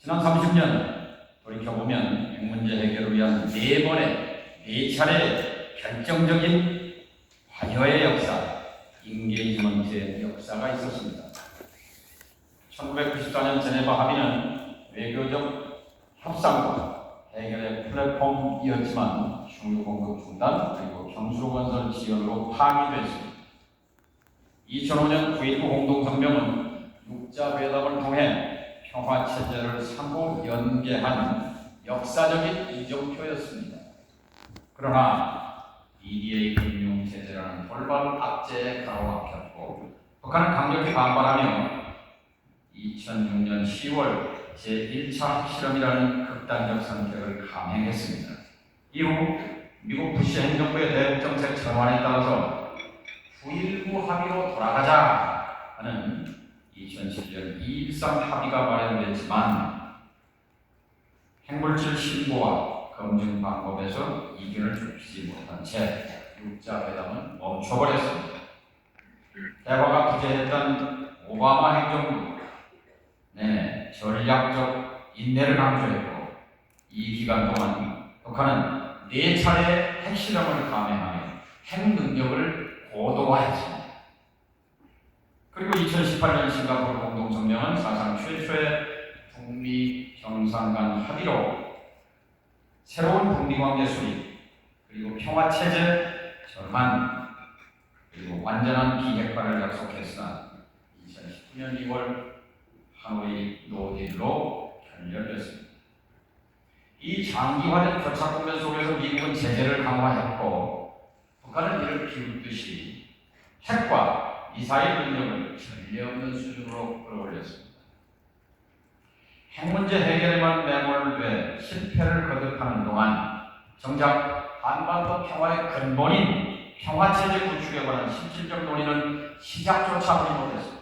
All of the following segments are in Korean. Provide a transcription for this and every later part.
지난 30년 돌이켜보면 핵 문제 해결을 위한 4차례 결정적인 화해의 역사, 인게이지먼트의 역사가 있었습니다. 1994년 제네바 합의는 외교적 협상과 해결의 플랫폼이었지만 중유 공급 중단 그리고 경수로 건설 지연으로 파기됐습니다. 2005년 9.19 공동성명은 육자회담을 통해 평화체제를 상호 연계한 역사적인 이정표였습니다. 그러나 EDA 금융체제라는 돌발 악재에 가로막혔고 북한은 강력히 반발하며 2006년 10월 제1차 핵실험이라는 극단적 선택을 감행했습니다. 이후 미국 부시 행정부의 대북정책 전환에 따라서 9.19 합의로 돌아가자 하는 2007년 2.13 합의가 마련됐지만 핵물질 신고와 검증 방법에서 이견을 좁히지 못한 채 육자회담은 멈춰버렸습니다. 대화가 부재했던 오바마 행정부 내내 전략적 인내를 강조했고 이 기간 동안 북한은 4차례 핵실험을 감행하며 핵 능력을 고도화했습니다. 그리고 2018년 싱가포르 공동성명은 사상 최초의 북미 정상 간 합의로 새로운 북미관계 수립 그리고 평화체제 전환 그리고 완전한 비핵화를 약속했으나 2019년 2월 하노이 노딜로 결렬됐습니다. 이 장기화된 교착 국면 속에서 미국은 제재를 강화했고 북한은 이를 비웃듯이 핵과 미사일 능력을 전례 없는 수준으로 끌어올렸습니다. 핵 문제 해결에만 매몰돼 실패를 거듭하는 동안 정작 한반도 평화의 근본인 평화체제 구축에 관한 실질적 논의는 시작조차 하지 못했습니다.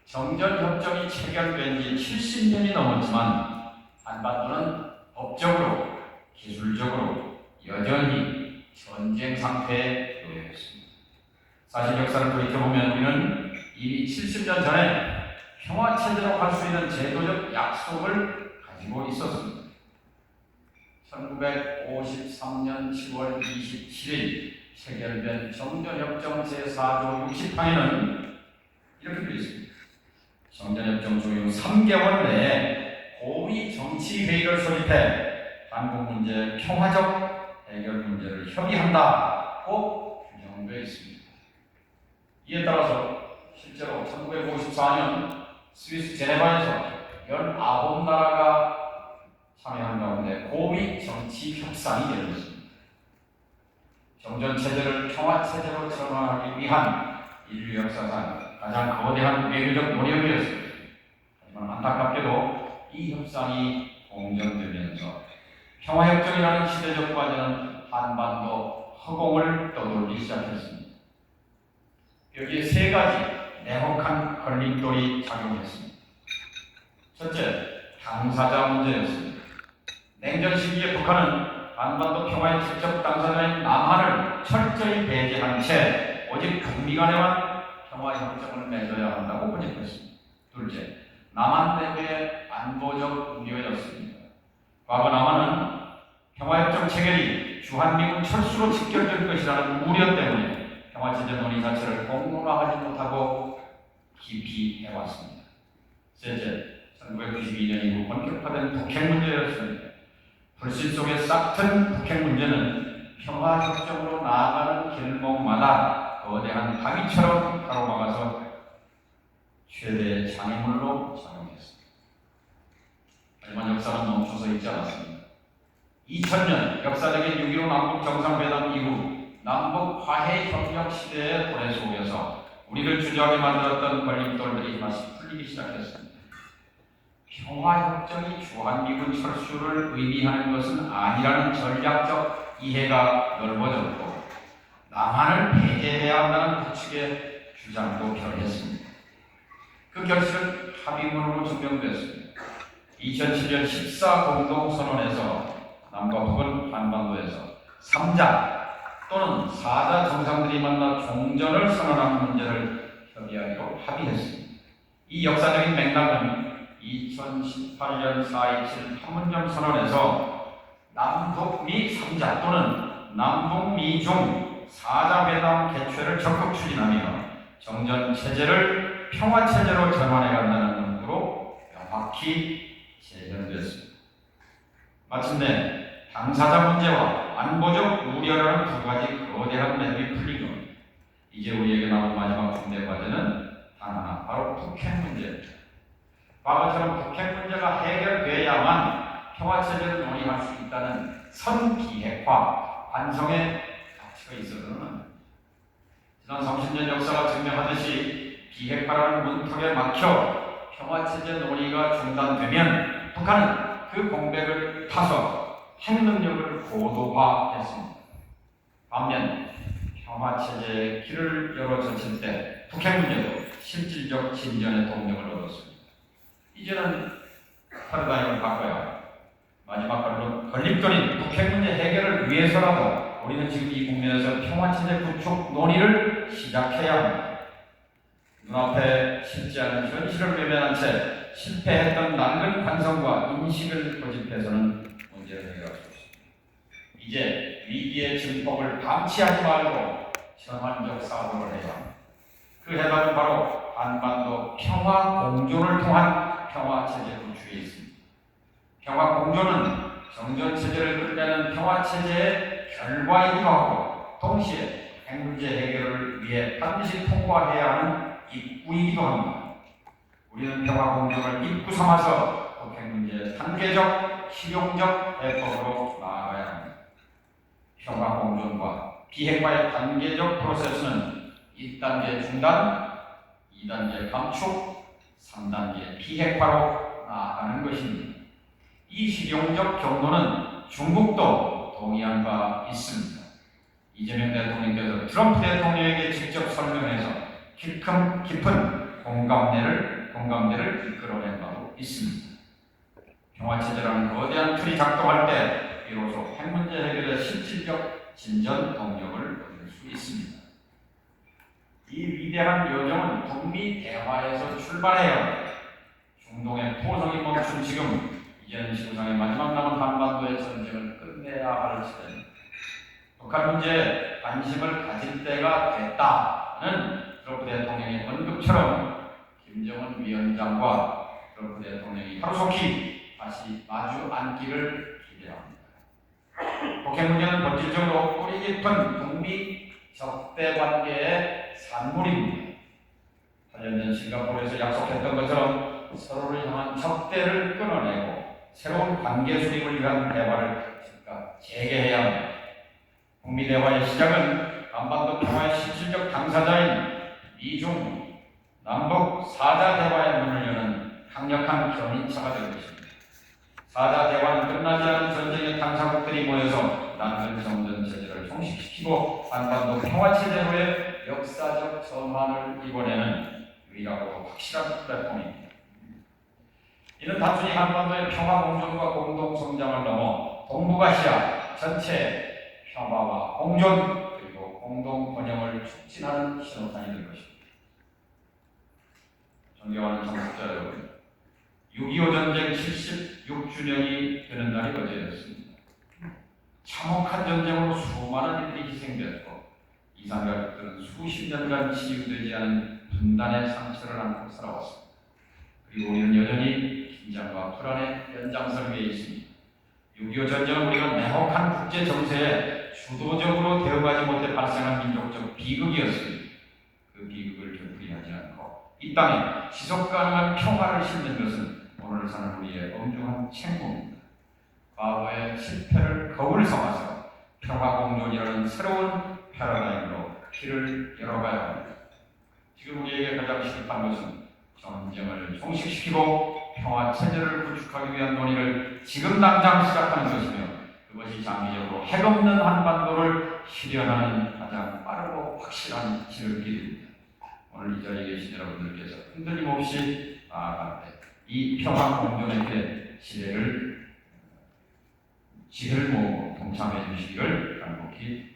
정전협정이 체결된 지 70년이 넘었지만 한반도는 법적으로, 기술적으로 여전히 전쟁 상태에 놓여 있습니다. 사실 역사를 돌이켜보면 우리는 이미 70년 전에 평화체제로 갈 수 있는 제도적 약속을 가지고 있었습니다. 1953년 10월 27일 체결된 정전협정 제4조 60항에는 이렇게 되어 있습니다. 정전협정 적용 3개월 내에 고위 정치회의를 소집해 한국 문제 평화적 해결 문제를 협의한다고 규정되어 있습니다. 이에 따라서 실제로 1954년 스위스 제네바에서 19나라가 참여한 가운데 고위 정치 협상이 열렸습니다. 정전체제를 평화체제로 전환하기 위한 인류 역사상 가장 거대한 외교적 노력이었습니다. 하지만 안타깝게도 이 협상이 공전되면서 평화협정이라는 시대적 과제는 한반도 허공을 떠돌기 시작했습니다. 여기에 3가지 냉혹한 걸림돌이 작용했습니다. 첫째, 당사자 문제였습니다. 냉전 시기에 북한은 한반도 평화의 직접 당사자인 남한을 철저히 배제한 채 오직 북미 간에만 평화협정을 맺어야 한다고 고집했습니다. 둘째, 남한 내부의 안보적 우려였습니다. 과거 남한은 평화협정 체결이 주한미군 철수로 직결될 것이라는 우려 때문에 평화체제 논의 자체를 공론화하지 못하고 깊이 해왔습니다. 셋째, 1992년 이후 본격화된 북핵 문제였습니다. 불신 속에 싹튼 북핵 문제는 평화협정으로 나아가는 길목마다 거대한 바위처럼 가로막아서 최대의 장애물로 작용했습니다. 하지만 역사는 멈춰서 있지 않았습니다. 2000년 역사적인 6.15 남북 정상회담 이후 남북 화해 협력 시대의 고래 속에서 우리를 주저하게 만들었던 걸림돌들이 하나씩 풀리기 시작했습니다. 평화협정이 주한미군 철수를 의미하는 것은 아니라는 전략적 이해가 넓어졌고 남한을 배제해야 한다는 북측의 주장도 결했습니다. 그 결실은 합의문으로 증명됐습니다. 2007년 14 공동선언에서 남과 북은 한반도에서 3자 또는 4자 정상들이 만나 종전을 선언하는 문제를 협의하기로 합의했습니다. 이 역사적인 맥락은 2018년 4.27 판문점 선언에서 남북미 3자 또는 남북미 중 4자 회담 개최를 적극 추진하며 정전체제를 평화체제로 전환해 간다는 문구로 명확히 제정됐습니다. 마침내 당사자 문제와 안보적 우려라는 두 가지 거대한 맵이 풀린 겁니다. 이제 우리에게 남은 마지막 중대 과제는 단 하나, 바로 북핵 문제입니다. 과거처럼 북핵 문제가 해결돼야만 평화체제를 논의할 수 있다는 선비핵화 반성의 가치가 있어서는 안 됩니다. 지난 30년 역사가 증명하듯이 비핵화라는 문턱에 막혀 평화체제 논의가 중단되면 북한은 그 공백을 타서 핵능력을 고도화했습니다. 반면 평화체제의 길을 열어젖힐 때 북핵 문제도 실질적 진전의 동력을 얻었습니다. 이제는 패러다임을 바꿔야 마지막 걸림돌인 북핵 문제 해결을 위해서라도 우리는 지금 이 국면에서 평화체제 구축 논의를 시작해야 합니다. 눈앞에 쉽지 않은 현실을 외면한 채 실패했던 낡은 관성과 인식을 고집해서는 문제를 해결할 수 없습니다. 이제 위기의 증폭을 방치하지 말고 전환적 사고를 해야 합니다. 그 해답은 바로 한반도 평화 공존을 통한 평화체제 구축에 있습니다. 평화 공존은 정전체제를 끝내는 평화체제의 결과이기도 하고 동시에 핵문제 해결을 위해 반드시 통과해야 하는 입구이기도 합니다. 우리는 평화 공존을 입구 삼아서 북핵 문제의 단계적, 실용적 해법으로 나아가야 합니다. 평화 공존과 비핵화의 단계적 프로세스는 1단계 중단, 2단계 감축, 3단계 비핵화로 나아가는 것입니다. 이 실용적 경로는 중국도 동의한 바 있습니다. 이재명 대통령께서 트럼프 대통령에게 직접 설명해서 깊은 공감대를 이끌어낸 바도 있습니다. 평화체제라는 거대한 틀이 작동할 때 비로소 핵 문제 해결의 실질적 진전 동력을 얻을 수 있습니다. 이 위대한 여정은 북미 대화에서 출발해야 합니다. 중동의 포성이 멈춘 지금 이제는 지구상의 마지막 남은 한반도의 전쟁을 끝내야 할 시대입니다. 북한 문제에 관심을 가질 때가 됐다는 트럼프 대통령의 언급처럼 김정은 위원장과 트럼프 대통령이 하루속히 다시 마주 앉기를 기대합니다. 북핵 문제는 본질적으로 뿌리 깊은 북미 적대 관계의 산물입니다. 8년 전 싱가포르에서 약속했던 것처럼 서로를 향한 적대를 끊어내고 새로운 관계 수립을 위한 대화를 즉각 재개해야 합니다. 북미 대화의 시작은 한반도 평화의 실질적 당사자인 미중, 남북 4자 대화의 문을 여는 강력한 견인차가 될 것입니다. 4자 대화는 끝나지 않은 전쟁의 당사국들이 모여서 낡은 정전체제를 종식시키고 한반도 평화체제로의 역사적 전환을 이뤄내는 유일하고 확실한 플랫폼입니다. 이는 단순히 한반도의 평화 공존과 공동 성장을 넘어 동북아시아 전체의 평화와 공존 그리고 공동 번영을 촉진하는 신호탄이 될 것입니다. 존경하는 청취자 여러분, 6.25 전쟁 76주년이 되는 날이 어제였습니다. 참혹한 전쟁으로 수많은 이들이 희생되었고 이산가족들은 수십 년간 치유되지 않은 분단의 상처를 안고 살아왔습니다. 그리고 우리는 여전히 긴장과 불안의 연장선 위에 있습니다. 6.25 전쟁은 우리가 냉혹한 국제 정세에 주도적으로 대응하지 못해 발생한 민족적 비극이었습니다. 그 비극을 되풀이하지 않고 이 땅에 지속 가능한 평화를 심는 것은 오늘 사는 우리의 엄중한 책무입니다. 과거의 실패를 거울 삼아서 평화 공존이라는 새로운 패러다임으로 길을 열어가야 합니다. 지금 우리에게 가장 시급한 것은 전쟁을 종식시키고 평화 체제를 구축하기 위한 논의를 지금 당장 시작하는 것이며 그것이 장기적으로 핵없는 한반도를 실현하는 가장 빠르고 확실한 지름길입니다. 오늘 이 자리에 계신 여러분들께서 흔들림 없이 나아갈 때 이 평화 공존의 지혜를 모으고 동참해 주시기를 간곡히